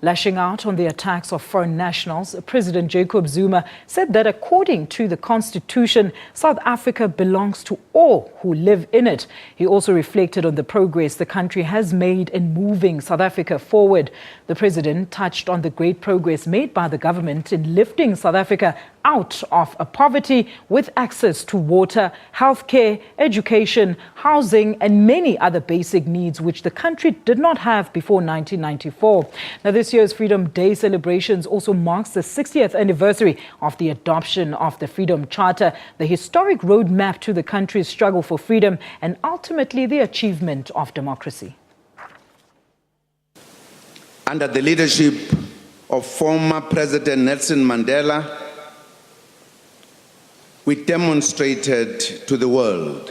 Lashing out on the attacks of foreign nationals, President Jacob Zuma said that according to the Constitution, South Africa belongs to all who live in it. He also reflected on the progress the country has made in moving South Africa forward. The president touched on the great progress made by the government in lifting South Africa out of poverty with access to water, healthcare, education, housing and many other basic needs which the country did not have before 1994. Now, this year's Freedom Day celebrations also marks the 60th anniversary of the adoption of the Freedom Charter, the historic roadmap to the country's struggle for freedom and ultimately the achievement of democracy. Under the leadership of former President Nelson Mandela, we demonstrated to the world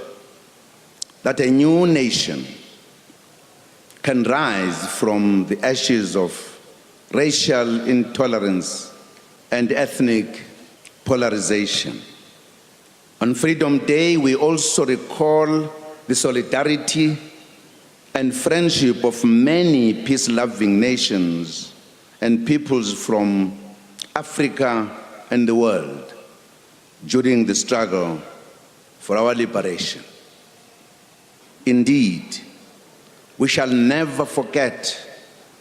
that a new nation can rise from the ashes of racial intolerance and ethnic polarization. On Freedom Day, we also recall the solidarity and friendship of many peace-loving nations and peoples from Africa and the world during the struggle for our liberation. Indeed, we shall never forget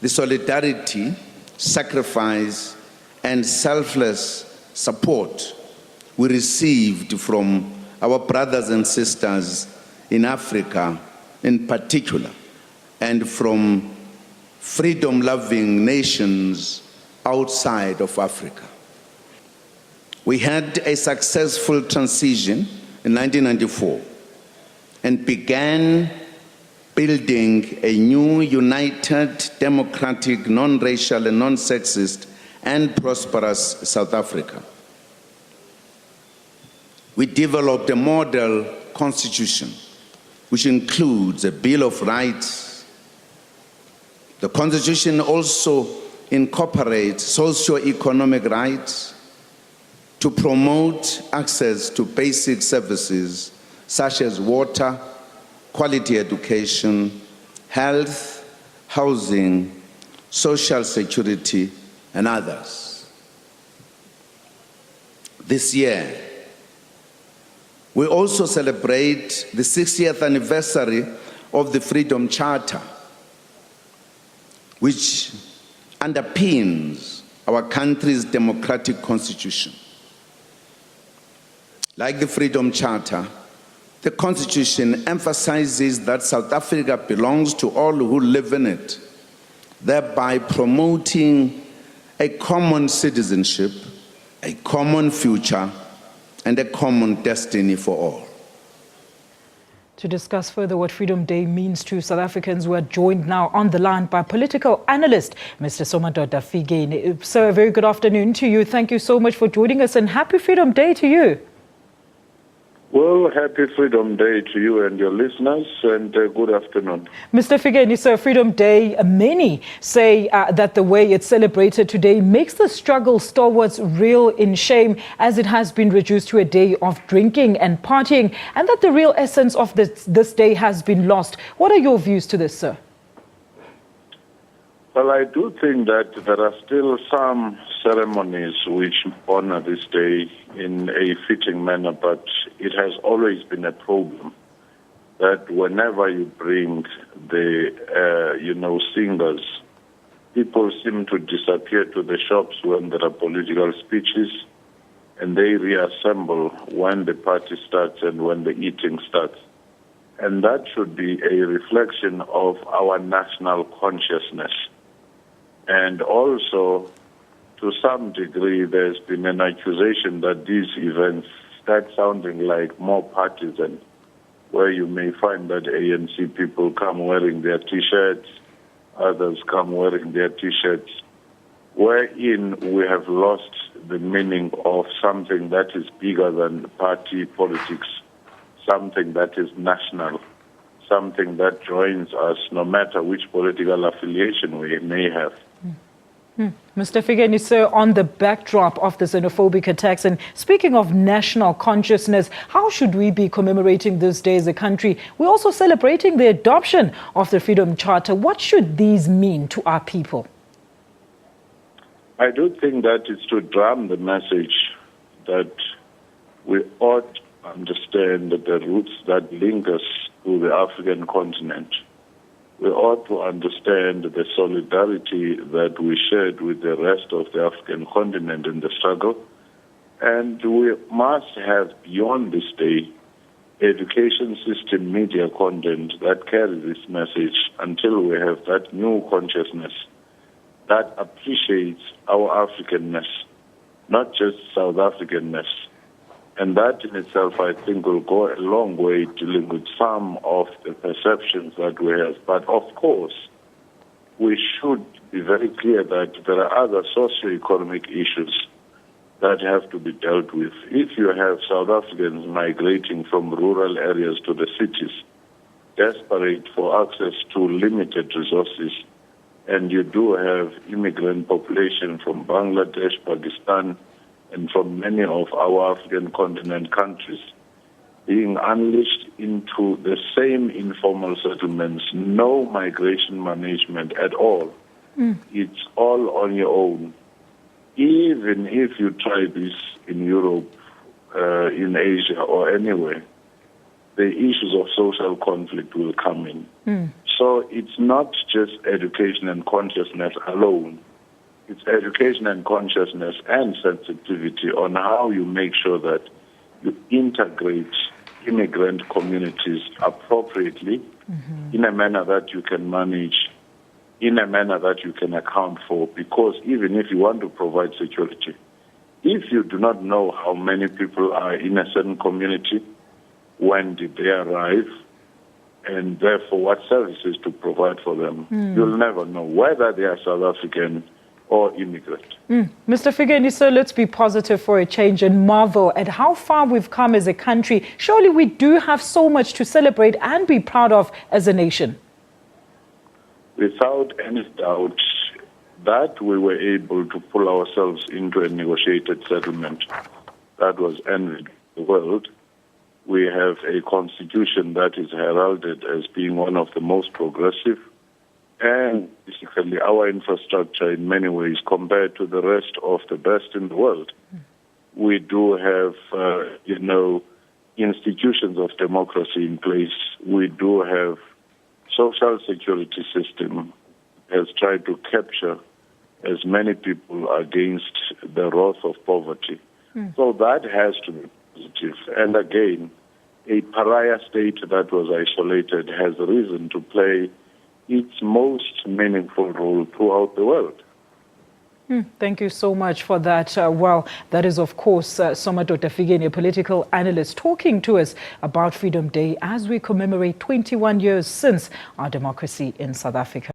the solidarity, sacrifice, and selfless support we received from our brothers and sisters in Africa in particular, and from freedom-loving nations outside of Africa. We had a successful transition in 1994 and began building a new, united, democratic, non-racial and non-sexist and prosperous South Africa. We developed a model constitution which includes a Bill of Rights. The constitution also incorporates socio-economic rights to promote access to basic services such as water, quality education, health, housing, social security, and others. This year, we also celebrate the 60th anniversary of the Freedom Charter, which underpins our country's democratic constitution. Like the Freedom Charter, the Constitution emphasizes that South Africa belongs to all who live in it, thereby promoting a common citizenship, a common future, and a common destiny for all. To discuss further what Freedom Day means to South Africans, we are joined now on the line by political analyst, Mr. Somadoda Fikeni. Sir, a very good afternoon to you. Thank you so much for joining us and happy Freedom Day to you. Well, happy Freedom Day to you and your listeners, and good afternoon. Mr. Fikeni, sir, Freedom Day, many say that the way it's celebrated today makes the struggle stalwarts reel in shame, as it has been reduced to a day of drinking and partying, and that the real essence of this day has been lost. What are your views to this, sir? Well, I do think that there are still some ceremonies which honor this day in a fitting manner, but it has always been a problem that whenever you bring the, singers, people seem to disappear to the shops when there are political speeches, and they reassemble when the party starts and when the eating starts. And that should be a reflection of our national consciousness. And also, to some degree, there's been an accusation that these events start sounding like more partisan, where you may find that ANC people come wearing their T-shirts, others come wearing their T-shirts, wherein we have lost the meaning of something that is bigger than party politics, something that is national, something that joins us no matter which political affiliation we may have. Mr. Fikeni, sir, on the backdrop of the xenophobic attacks, and speaking of national consciousness, how should we be commemorating this day as a country? We're also celebrating the adoption of the Freedom Charter. What should these mean to our people? I do think that it's to drum the message that we ought to understand the roots that link us to the African continent. We ought to understand the solidarity that we shared with the rest of the African continent in the struggle. And we must have, beyond this day, education system, media content that carry this message until we have that new consciousness that appreciates our Africanness, not just South Africanness. And that in itself, I think, will go a long way dealing with some of the perceptions that we have. But of course, we should be very clear that there are other socio-economic issues that have to be dealt with. If you have South Africans migrating from rural areas to the cities, desperate for access to limited resources, and you do have immigrant population from Bangladesh, Pakistan, and from many of our African continent countries being unleashed into the same informal settlements, no migration management at all. It's all on your own. Even if you try this in Europe, in Asia, or anywhere, the issues of social conflict will come in. So it's not just education and consciousness alone. It's education and consciousness and sensitivity on how you make sure that you integrate immigrant communities appropriately in a manner that you can manage, in a manner that you can account for. Because even if you want to provide security, if you do not know how many people are in a certain community, when did they arrive, and therefore what services to provide for them, you'll never know whether they are South African or immigrant. Mr. Fikeni, so let's be positive for a change and marvel at how far we've come as a country. Surely we do have so much to celebrate and be proud of as a nation. Without any doubt that we were able to pull ourselves into a negotiated settlement that was envied the world. We have a constitution that is heralded as being one of the most progressive, and basically our infrastructure in many ways compared to the rest of the best in the world. We do have, institutions of democracy in place. We do have social security system has tried to capture as many people against the wrath of poverty. So that has to be positive. And again, a pariah state that was isolated has reason to play its most meaningful role throughout the world. Thank you so much for that. That is, of course, Somadoda Fikeni, a political analyst, talking to us about Freedom Day as we commemorate 21 years since our democracy in South Africa.